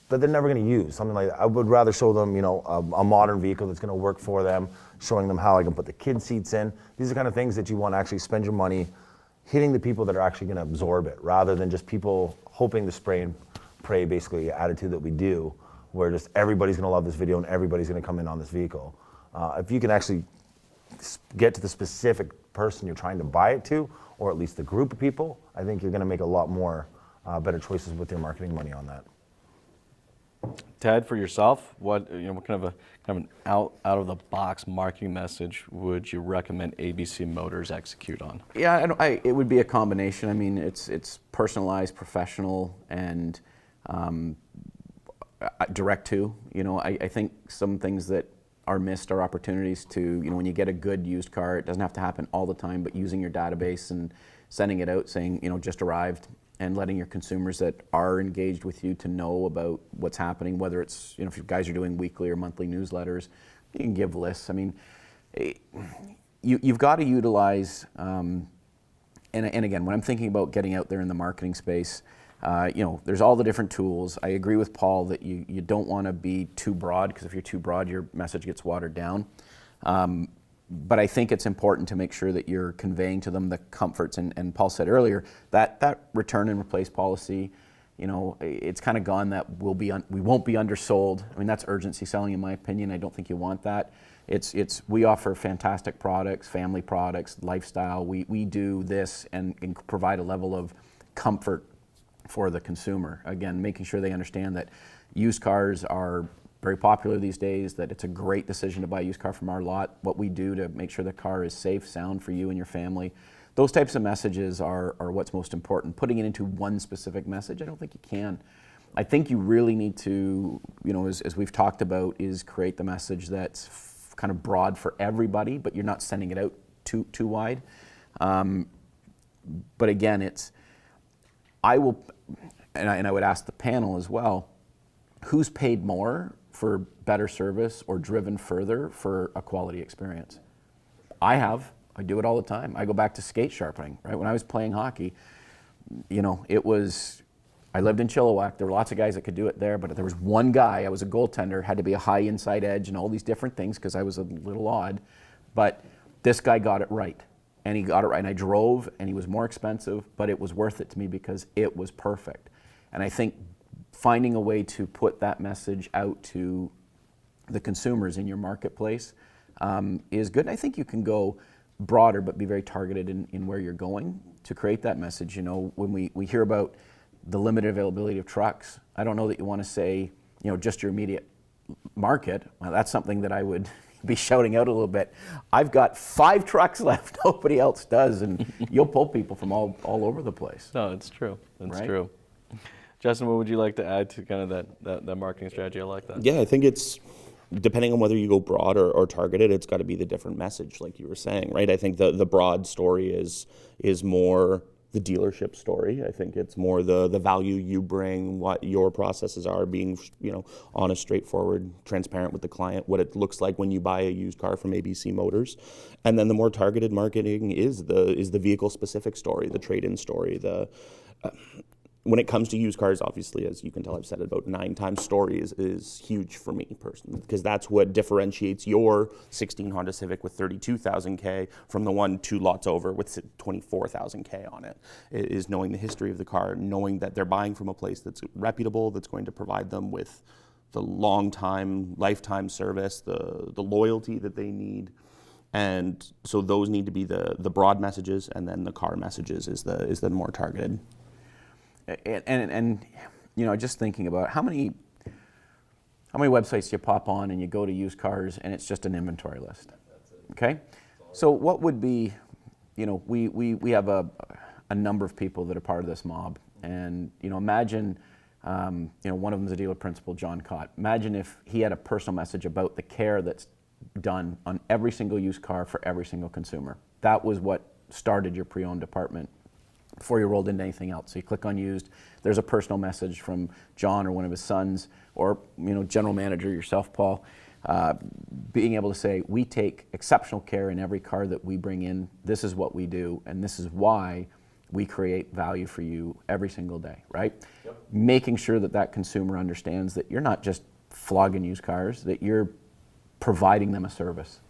Speaker 4: that they're never going to use. Something like that. I would rather show them, you know, a modern vehicle that's going to work for them, showing them how I can put the kid seats in. These are kind of things that you want to actually spend your money hitting the people that are actually going to absorb it, rather than just people hoping to spray and pray basically attitude that we do, where just everybody's going to love this video and everybody's going to come in on this vehicle. If you can actually get to the specific person you're trying to buy it to, or at least the group of people, I think you're going to make a lot more better choices with your marketing money on that.
Speaker 1: Ted, for yourself, what kind of an out of the box marketing message would you recommend ABC Motors execute on?
Speaker 2: Yeah, it would be a combination. I mean, it's personalized, professional, and direct to. You know, I think some things that are missed are opportunities to, you know, when you get a good used car, it doesn't have to happen all the time, but using your database and sending it out saying, you know, just arrived, and letting your consumers that are engaged with you to know about what's happening, whether it's, you know, if you guys are doing weekly or monthly newsletters, you can give lists. I mean, you've got to utilize, and again, when I'm thinking about getting out there in the marketing space, you know, there's all the different tools. I agree with Paul that you don't want to be too broad, because if you're too broad, your message gets watered down. But I think it's important to make sure that you're conveying to them the comforts, and Paul said earlier that return and replace policy, you know, it's kind of gone, that we won't be undersold. I mean, that's urgency selling, in my opinion. I don't think you want that. We offer fantastic products, family products, lifestyle. We do this and provide a level of comfort for the consumer. Again, making sure they understand that used cars are very popular these days, that it's a great decision to buy a used car from our lot, what we do to make sure the car is safe, sound for you and your family. Those types of messages are what's most important. Putting it into one specific message, I don't think you can. I think you really need to, you know, as we've talked about, is create the message that's kind of broad for everybody, but you're not sending it out too wide. But again, I would ask the panel as well, who's paid more for better service or driven further for a quality experience? I do it all the time. I go back to skate sharpening, right? When I was playing hockey, you know, I lived in Chilliwack. There were lots of guys that could do it there, but there was one guy, I was a goaltender, had to be a high inside edge and all these different things because I was a little odd, but this guy got it right. And he got it right. And I drove, and he was more expensive, but it was worth it to me because it was perfect. And I think finding a way to put that message out to the consumers in your marketplace is good. And I think you can go broader, but be very targeted in where you're going to create that message. You know, when we hear about the limited availability of trucks, I don't know that you want to say, you know, just your immediate market. Well, that's something that I would be shouting out a little bit. I've got 5 trucks left, nobody else does, and you'll pull people from all over the place.
Speaker 1: No, it's true. It's
Speaker 2: right?
Speaker 1: true. Justin, what would you like to add to kind of that marketing strategy? I like that.
Speaker 3: Yeah, I think it's, depending on whether you go broad or targeted, it's got to be the different message, like you were saying, right? I think the broad story is more the dealership story. I think it's more the value you bring, what your processes are, being, you know, honest, straightforward, transparent with the client, what it looks like when you buy a used car from ABC Motors. And then the more targeted marketing is the vehicle specific story, the trade-in story, when it comes to used cars, obviously, as you can tell, I've said it about 9 times, story is huge for me personally, because that's what differentiates your 16 Honda Civic with 32,000 K from the one 2 lots over with 24,000 K on it, is knowing the history of the car, knowing that they're buying from a place that's reputable, that's going to provide them with the lifetime service, the loyalty that they need. And so those need to be the broad messages, and then the car messages is the more targeted.
Speaker 2: And you know, just thinking about how many websites you pop on and you go to used cars and it's just an inventory list. Okay, so what would be, you know, we have a number of people that are part of this mob, and you know, imagine, you know, one of them is a dealer principal, John Cott. Imagine if he had a personal message about the care that's done on every single used car for every single consumer. That was what started your pre-owned department before you rolled into anything else. So you click on used, there's a personal message from John or one of his sons, or, you know, general manager yourself, Paul, being able to say, we take exceptional care in every car that we bring in, this is what we do, and this is why we create value for you every single day, right? Yep. Making sure that that consumer understands that you're not just flogging used cars, that you're providing them a service.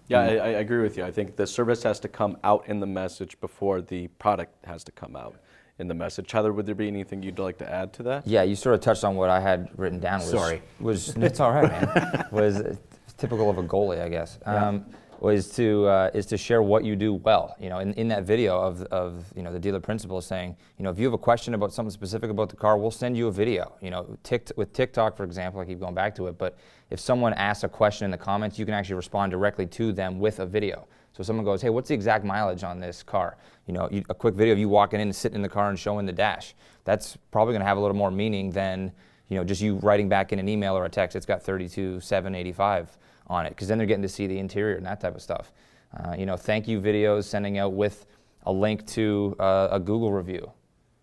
Speaker 1: Yeah, I agree with you. I think the service has to come out in the message before the product has to come out in the message. Heather, would there be anything you'd like to add to that?
Speaker 5: Yeah, you sort of touched on what I had written down. It's all right, man. Was typical of a goalie, I guess. Is to share what you do well. You know, in that video of you know, the dealer principal is saying, you know, if you have a question about something specific about the car, we'll send you a video. You know, with TikTok, for example, I keep going back to it, but if someone asks a question in the comments, you can actually respond directly to them with a video. So if someone goes, hey, what's the exact mileage on this car? You know, a quick video of you walking in and sitting in the car and showing the dash. That's probably going to have a little more meaning than, you know, just you writing back in an email or a text. It's got 32,785 on it, because then they're getting to see the interior and that type of stuff. You know, thank you videos sending out with a link to a Google review,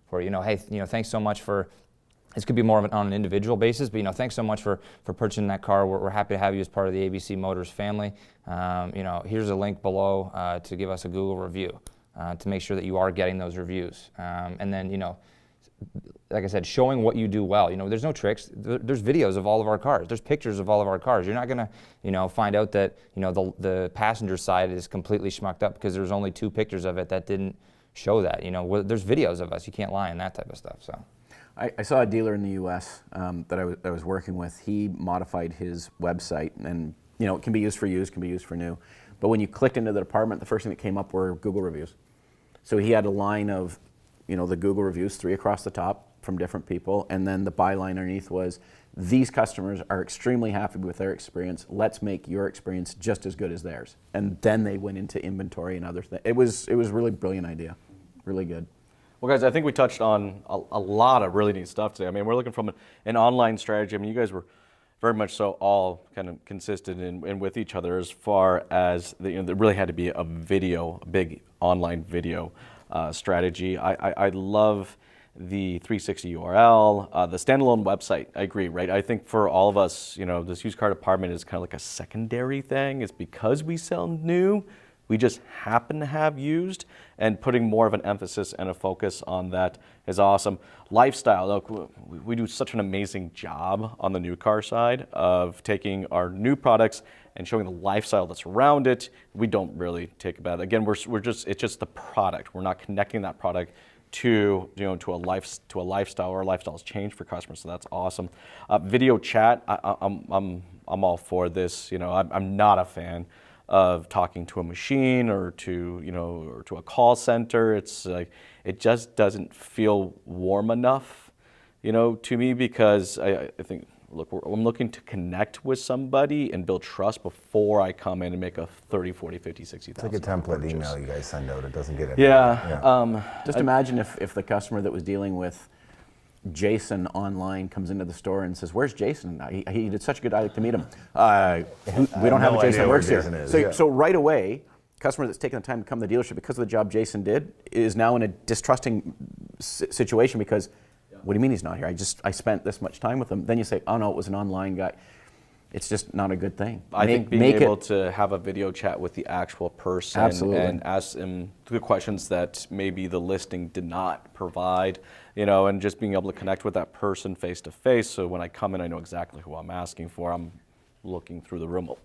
Speaker 5: for, you know, hey, you know, thanks so much for. This could be more of on an individual basis, but, you know, thanks so much for purchasing that car. We're happy to have you as part of the ABC Motors family. You know, here's a link below to give us a Google review to make sure that you are getting those reviews. And then, you know, like I said, showing what you do well. You know, there's no tricks. There's videos of all of our cars. There's pictures of all of our cars. You're not gonna, you know, find out that, you know, the passenger side is completely schmucked up because there's only 2 pictures of it that didn't show that. You know, there's videos of us. You can't lie and that type of stuff. So.
Speaker 2: I saw a dealer in the U.S. That I was working with. He modified his website, and, you know, it can be used for used, can be used for new. But when you clicked into the department, the first thing that came up were Google reviews. So he had a line of, you know, the Google reviews, 3 across the top from different people, and then the byline underneath was, these customers are extremely happy with their experience. Let's make your experience just as good as theirs. And then they went into inventory and other things. It was really brilliant idea, really good.
Speaker 1: Well, guys, I think we touched on a lot of really neat stuff today. I mean, we're looking from an online strategy. I mean, you guys were very much so all kind of consistent and with each other as far as, you know, there really had to be a video, a big online video strategy. I love the 360 URL, the standalone website. I agree, right? I think for all of us, you know, this used car department is kind of like a secondary thing. It's because we sell new. We just happen to have used, and putting more of an emphasis and a focus on that is awesome. Lifestyle, look, we do such an amazing job on the new car side of taking our new products and showing the lifestyle that's around it. We don't really take about it. Again, it's just the product. We're not connecting that product to, you know, to a lifestyle, or a lifestyle's change for customers. So that's awesome. Video chat, I'm all for this. You know, I'm not a fan of talking to a machine or to, you know, or to a call center. It's like, it just doesn't feel warm enough, you know, to me, because I think, look, I'm looking to connect with somebody and build trust before I come in and make a 30, 40, 50, 60,000.
Speaker 4: It's like a template
Speaker 1: purchase.
Speaker 4: email you guys send out. It doesn't get it.
Speaker 1: Yeah.
Speaker 2: Just imagine if the customer that was dealing with Jason online comes into the store and says, "Where's Jason? He did such a good. I'd like to meet him." We don't have a Jason that works here. So right away, customer that's taken the time to come to the dealership because of the job Jason did is now in a distrusting situation because, what do you mean he's not here? I spent this much time with him. Then you say, "Oh no, it was an online guy." It's just not a good thing.
Speaker 1: I think being able to have a video chat with the actual person and ask them the questions that maybe the listing did not provide, you know, and just being able to connect with that person face to face. So when I come in, I know exactly who I'm asking for. I'm looking through the room. Oh,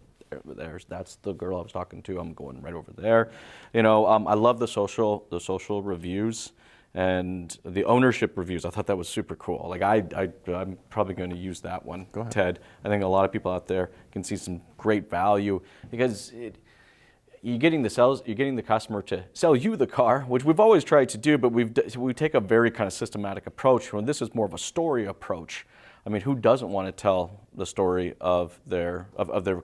Speaker 1: that's the girl I was talking to. I'm going right over there. You know, I love the social reviews and the ownership reviews. I thought that was super cool. Like I'm probably going to use that one, Ted. I think a lot of people out there can see some great value because you're getting the customer to sell you the car, which we've always tried to do, but we take a very kind of systematic approach. When this is more of a story approach. I mean, who doesn't want to tell the story of their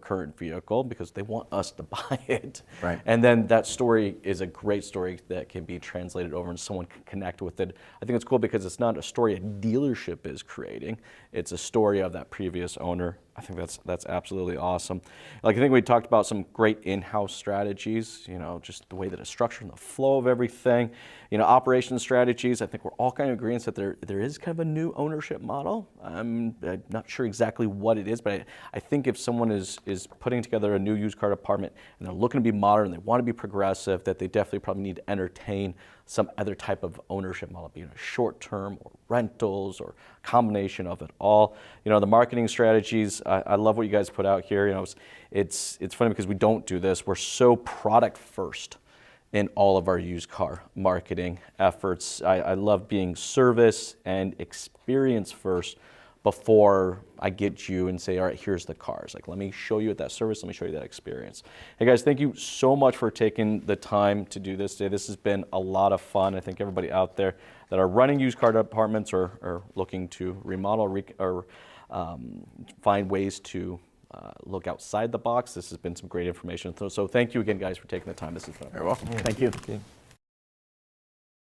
Speaker 1: current vehicle because they want us to buy it?
Speaker 2: Right.
Speaker 1: And then that story is a great story that can be translated over and someone can connect with it. I think it's cool because it's not a story a dealership is creating. It's a story of that previous owner. I think that's absolutely awesome. Like, I think we talked about some great in-house strategies, you know, just the way that it's structured and the flow of everything. You know, operations strategies, I think we're all kind of agreeing that there is kind of a new ownership model. I'm not sure exactly what it is, but I think if someone is putting together a new used car department and they're looking to be modern, they want to be progressive, that they definitely probably need to entertain some other type of ownership model, be it short-term or rentals or combination of it all. The marketing strategies, I love what you guys put out here. It's funny because we don't do this. We're so product first in all of our used car marketing efforts. I love being service and experience first before I get you and say, all right, here's the cars. Like, let me show you that service, let me show you that experience. Hey guys, thank you so much for taking the time to do this today. This has been a lot of fun. I think everybody out there that are running used car departments or looking to remodel or find ways to look outside the box. This has been some great information. So thank you again, guys, for taking the time. This has been
Speaker 2: Very welcome. Thank you.